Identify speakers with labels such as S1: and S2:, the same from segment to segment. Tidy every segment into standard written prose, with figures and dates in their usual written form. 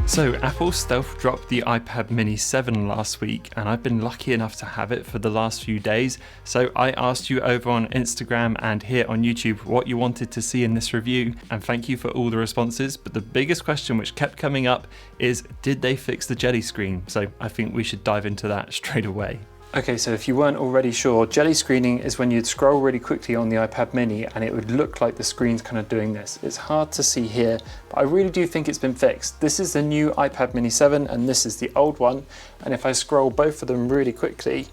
S1: So Apple stealth dropped the iPad mini 7 last week, and I've been lucky enough to have it for the last few days. So I asked you over on Instagram and here on YouTube what you wanted to see in this review, and thank you for all the responses. But the biggest question which kept coming up is, did they fix the jelly screen? So I think we should dive into that straight away. Okay, so if you weren't already sure, jelly screening is when you'd scroll really quickly on the iPad mini and it would look like the screen's kind of doing this. It's hard to see here, but I really do think it's been fixed. This is the new iPad mini 7 and this is the old one. And if I scroll both of them really quickly,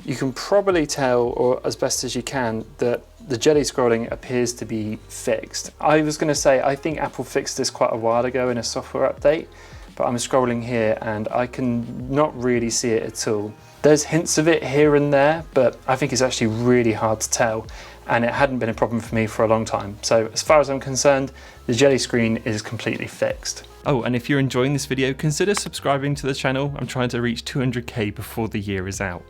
S1: you can probably tell, or as best as you can, that the jelly scrolling appears to be fixed. I was going to say, I think Apple fixed this quite a while ago in a software update, but I'm scrolling here and I can not really see it at all. There's hints of it here and there, but I think it's actually really hard to tell, and it hadn't been a problem for me for a long time. So as far as I'm concerned, the jelly screen is completely fixed. Oh, and if you're enjoying this video, consider subscribing to the channel. I'm trying to reach 200k before the year is out.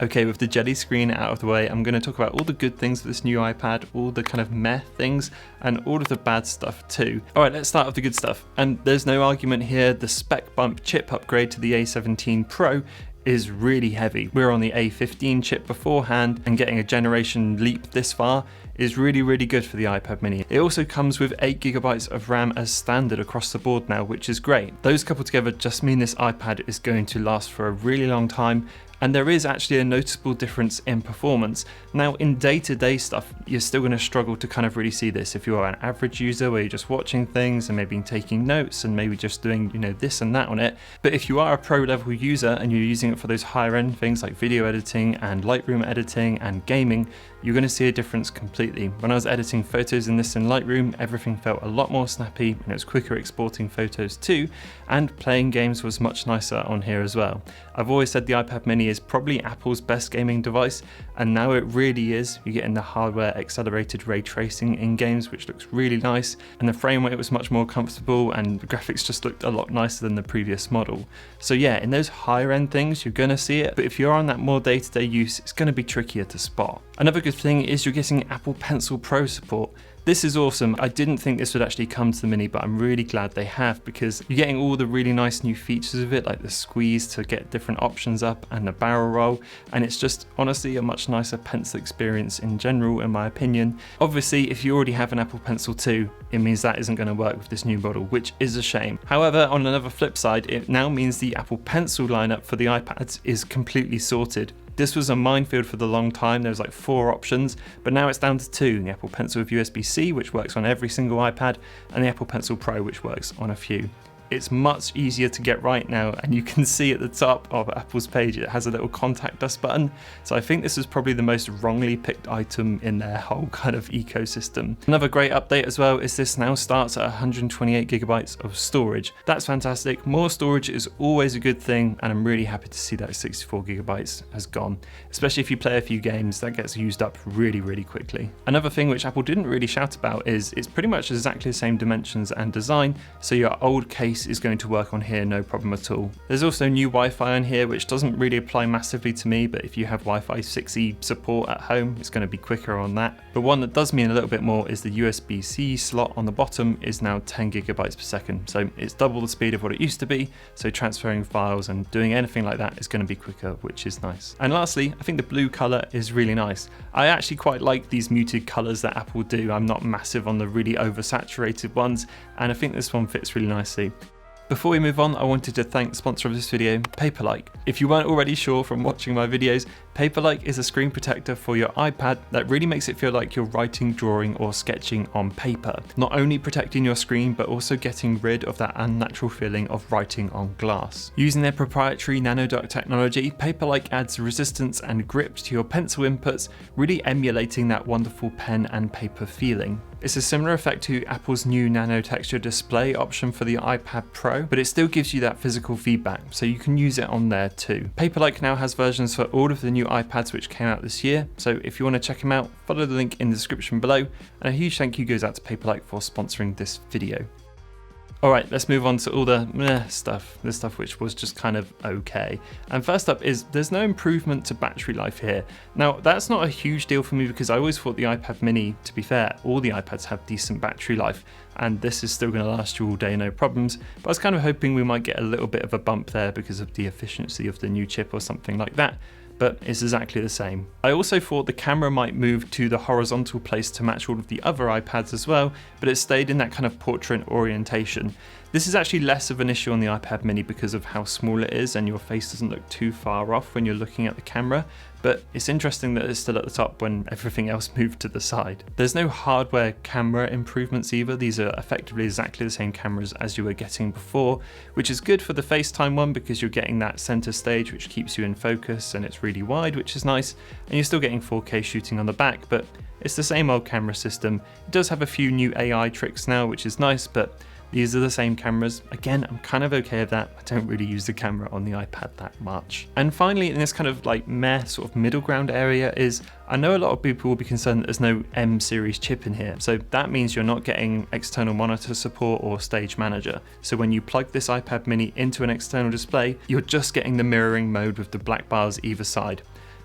S1: Okay, with the jelly screen out of the way, I'm going to talk about all the good things of this new iPad, all the kind of meh things, and all of the bad stuff too. Alright, let's start with the good stuff. And there's no argument here, the spec bump chip upgrade to the A17 Pro is really heavy. We're on the A15 chip beforehand, and getting a generation leap this far is really good for the iPad mini. It also comes with 8GB of RAM as standard across the board now, which is great. Those coupled together just mean this iPad is going to last for a really long time, and there is actually a noticeable difference in performance. Now in day-to-day stuff, you're still going to struggle to kind of really see this. If you're an average user where you're just watching things and maybe taking notes and maybe just doing, this and that on it. But if you are a pro level user and you're using it for those higher end things like video editing and Lightroom editing and gaming, you're going to see a difference completely. When I was editing photos in this in Lightroom, everything felt a lot more snappy and it was quicker exporting photos too, and playing games was much nicer on here as well. I've always said the iPad mini is probably Apple's best gaming device, and now it really is. You're getting the hardware accelerated ray tracing in games, which looks really nice, and the frame rate was much more comfortable and the graphics just looked a lot nicer than the previous model. So yeah, in those higher end things, you're going to see it, but if you're on that more day-to-day use, it's going to be trickier to spot. Another good thing is you're getting Apple Pencil Pro support. This is awesome. I didn't think this would actually come to the mini, but I'm really glad they have, because you're getting all the really nice new features of it, like the squeeze to get different options up and the barrel roll, and it's just honestly a much nicer pencil experience in general, in my opinion. Obviously, if you already have an Apple Pencil 2, it means that isn't going to work with this new model, which is a shame. However, on another flip side, it now means the Apple Pencil lineup for the iPads is completely sorted. This was a minefield for the long time. There was like 4 options, but now it's down to 2. The Apple Pencil with USB-C, which works on every single iPad, and the Apple Pencil Pro, which works on a few. It's much easier to get right now, and you can see at the top of Apple's page it has a little contact us button, so I think this is probably the most wrongly picked item in their whole kind of ecosystem. Another great update as well is this now starts at 128GB of storage. That's fantastic. More storage is always a good thing, and I'm really happy to see that 64GB has gone, especially if you play a few games. That gets used up really quickly. Another thing which Apple didn't really shout about is it's pretty much exactly the same dimensions and design, so your old case is going to work on here no problem at all. There's also new Wi-Fi on here, which doesn't really apply massively to me, but if you have Wi-Fi 6E support at home, it's going to be quicker on that. But one that does mean a little bit more is the USB-C slot on the bottom is now 10GB per second, so it's double the speed of what it used to be, so transferring files and doing anything like that is going to be quicker, which is nice. And lastly, I think the blue color is really nice. I actually quite like these muted colors that Apple do. I'm not massive on the really oversaturated ones, and I think this one fits really nicely. Before we move on, I wanted to thank the sponsor of this video, Paperlike. If you weren't already sure from watching my videos, Paperlike is a screen protector for your iPad that really makes it feel like you're writing, drawing, or sketching on paper. Not only protecting your screen, but also getting rid of that unnatural feeling of writing on glass. Using their proprietary nanoduct technology, Paperlike adds resistance and grip to your pencil inputs, really emulating that wonderful pen and paper feeling. It's a similar effect to Apple's new nano texture display option for the iPad Pro, but it still gives you that physical feedback, so you can use it on there too. Paperlike now has versions for all of the new iPads which came out this year, so if you want to check them out, follow the link in the description below, and a huge thank you goes out to Paperlike for sponsoring this video. Alright, let's move on to all the the stuff which was just kind of okay. And first up is there's no improvement to battery life here. Now that's not a huge deal for me because I always thought the iPad mini, to be fair, all the iPads have decent battery life and this is still going to last you all day, no problems. But I was kind of hoping we might get a little bit of a bump there because of the efficiency of the new chip or something like that. But it's exactly the same. I also thought the camera might move to the horizontal place to match all of the other iPads as well, but it stayed in that kind of portrait orientation. This is actually less of an issue on the iPad mini because of how small it is and your face doesn't look too far off when you're looking at the camera, but it's interesting that it's still at the top when everything else moved to the side. There's no hardware camera improvements either. These are effectively exactly the same cameras as you were getting before, which is good for the FaceTime one because you're getting that center stage which keeps you in focus and it's really wide, which is nice, and you're still getting 4K shooting on the back, but it's the same old camera system. It does have a few new AI tricks now, which is nice, but these are the same cameras. Again, I'm kind of okay with that. I don't really use the camera on the iPad that much. And finally, in this kind of like meh sort of middle ground area is, I know a lot of people will be concerned that there's no M series chip in here. So that means you're not getting external monitor support or stage manager. So when you plug this iPad mini into an external display, you're just getting the mirroring mode with the black bars either side.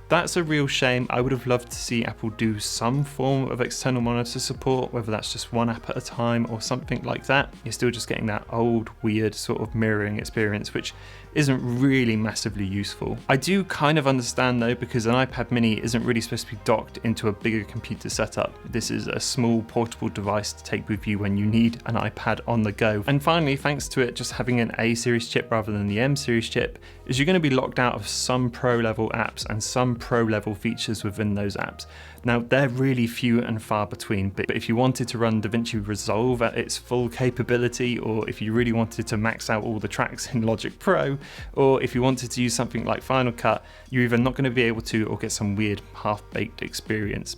S1: That's a real shame. I would have loved to see Apple do some form of external monitor support, whether that's just one app at a time or something like that. You're still just getting that old, weird sort of mirroring experience, which isn't really massively useful. I do kind of understand though, because an iPad mini isn't really supposed to be docked into a bigger computer setup. This is a small portable device to take with you when you need an iPad on the go. And finally, thanks to it just having an A series chip rather than the M series chip, is you're going to be locked out of some pro level apps and some pro level features within those apps. Now they're really few and far between, but if you wanted to run DaVinci Resolve at its full capability, or if you really wanted to max out all the tracks in Logic Pro, or if you wanted to use something like Final Cut, you're either not going to be able to or get some weird half-baked experience.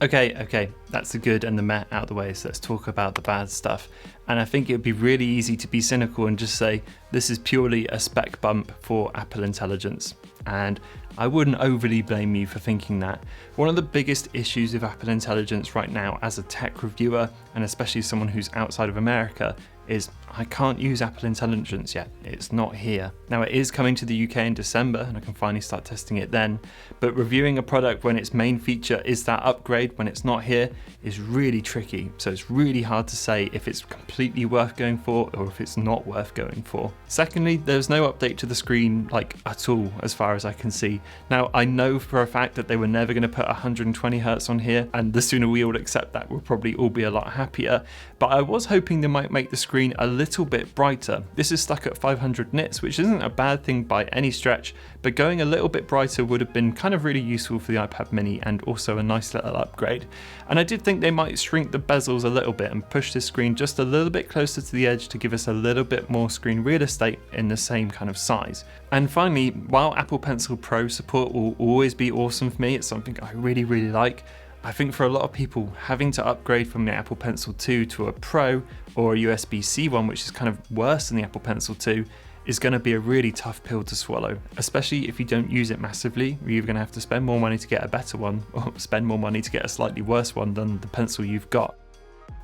S1: Okay, that's the good and the meh out of the way, so let's talk about the bad stuff. And I think it would be really easy to be cynical and just say this is purely a spec bump for Apple Intelligence. And I wouldn't overly blame you for thinking that. One of the biggest issues with Apple Intelligence right now as a tech reviewer, and especially someone who's outside of America, is I can't use Apple Intelligence yet. It's not here. Now it is coming to the UK in December and I can finally start testing it then, but reviewing a product when its main feature is that upgrade when it's not here is really tricky. So it's really hard to say if it's completely worth going for or if it's not worth going for. Secondly, there's no update to the screen like at all as far as I can see. Now I know for a fact that they were never going to put 120 Hz on here, and the sooner we all accept that we'll probably all be a lot happier, but I was hoping they might make the screen a little bit brighter. This is stuck at 500 nits, which isn't a bad thing by any stretch, but going a little bit brighter would have been kind of really useful for the iPad mini and also a nice little upgrade. And I did think they might shrink the bezels a little bit and push this screen just a little bit closer to the edge to give us a little bit more screen real estate in the same kind of size. And finally, while Apple Pencil Pro support will always be awesome for me, it's something I really like, I think for a lot of people, having to upgrade from the Apple Pencil 2 to a Pro or a USB-C one, which is kind of worse than the Apple Pencil 2, is going to be a really tough pill to swallow, especially if you don't use it massively. You're either going to have to spend more money to get a better one or spend more money to get a slightly worse one than the pencil you've got.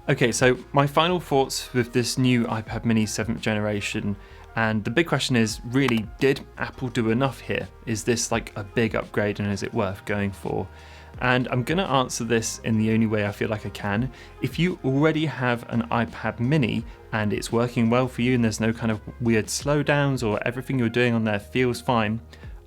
S1: Okay, so my final thoughts with this new iPad mini 7th generation, and the big question is really, did Apple do enough here? Is this like a big upgrade and is it worth going for? And I'm going to answer this in the only way I feel like I can. If you already have an iPad mini and it's working well for you and there's no kind of weird slowdowns or everything you're doing on there feels fine,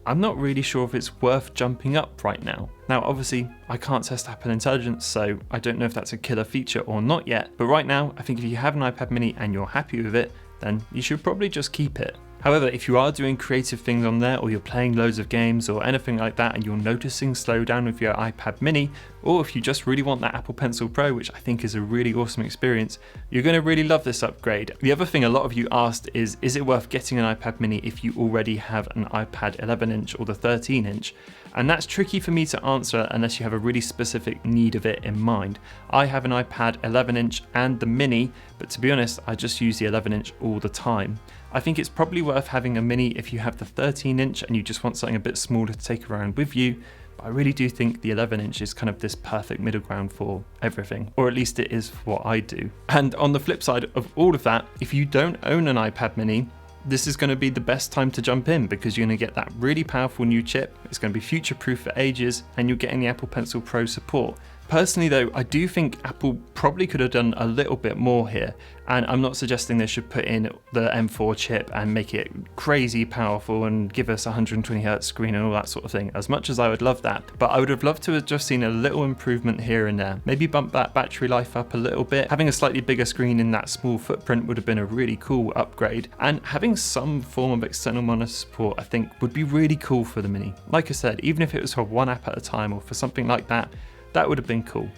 S1: I'm not really sure if it's worth jumping up right now. Now obviously I can't test Apple Intelligence, so I don't know if that's a killer feature or not yet, but right now I think if you have an iPad mini and you're happy with it, then you should probably just keep it. However, if you are doing creative things on there, or you're playing loads of games or anything like that and you're noticing slowdown with your iPad mini, or if you just really want that Apple Pencil Pro, which I think is a really awesome experience, you're going to really love this upgrade. The other thing a lot of you asked is it worth getting an iPad mini if you already have an iPad 11-inch or the 13-inch? And that's tricky for me to answer unless you have a really specific need of it in mind. I have an iPad 11-inch and the mini, but to be honest, I just use the 11-inch all the time. I think it's probably worth having a mini if you have the 13-inch and you just want something a bit smaller to take around with you. But I really do think the 11-inch is kind of this perfect middle ground for everything, or at least it is for what I do. And on the flip side of all of that, if you don't own an iPad mini, this is going to be the best time to jump in because you're going to get that really powerful new chip. It's going to be future-proof for ages, and you're getting the Apple Pencil Pro support. Personally though, I do think Apple probably could have done a little bit more here, and I'm not suggesting they should put in the M4 chip and make it crazy powerful and give us a 120Hz screen and all that sort of thing, as much as I would love that. But I would have loved to have just seen a little improvement here and there. Maybe bump that battery life up a little bit. Having a slightly bigger screen in that small footprint would have been a really cool upgrade, and having some form of external monitor support I think would be really cool for the Mini. Like I said, even if it was for one app at a time or for something like that, that would have been cool.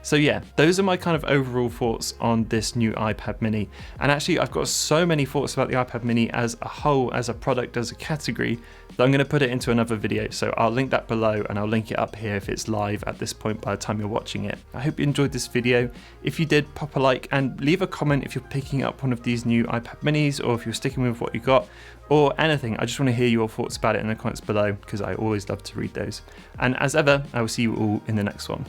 S1: So yeah, those are my kind of overall thoughts on this new iPad mini. And actually I've got so many thoughts about the iPad mini as a whole, as a product, as a category, that I'm going to put it into another video. So I'll link that below, and I'll link it up here if it's live at this point by the time you're watching it. I hope you enjoyed this video. If you did, pop a like and leave a comment if you're picking up one of these new iPad minis, or if you're sticking with what you got, or anything. I just want to hear your thoughts about it in the comments below, because I always love to read those. And as ever, I will see you all in the next one.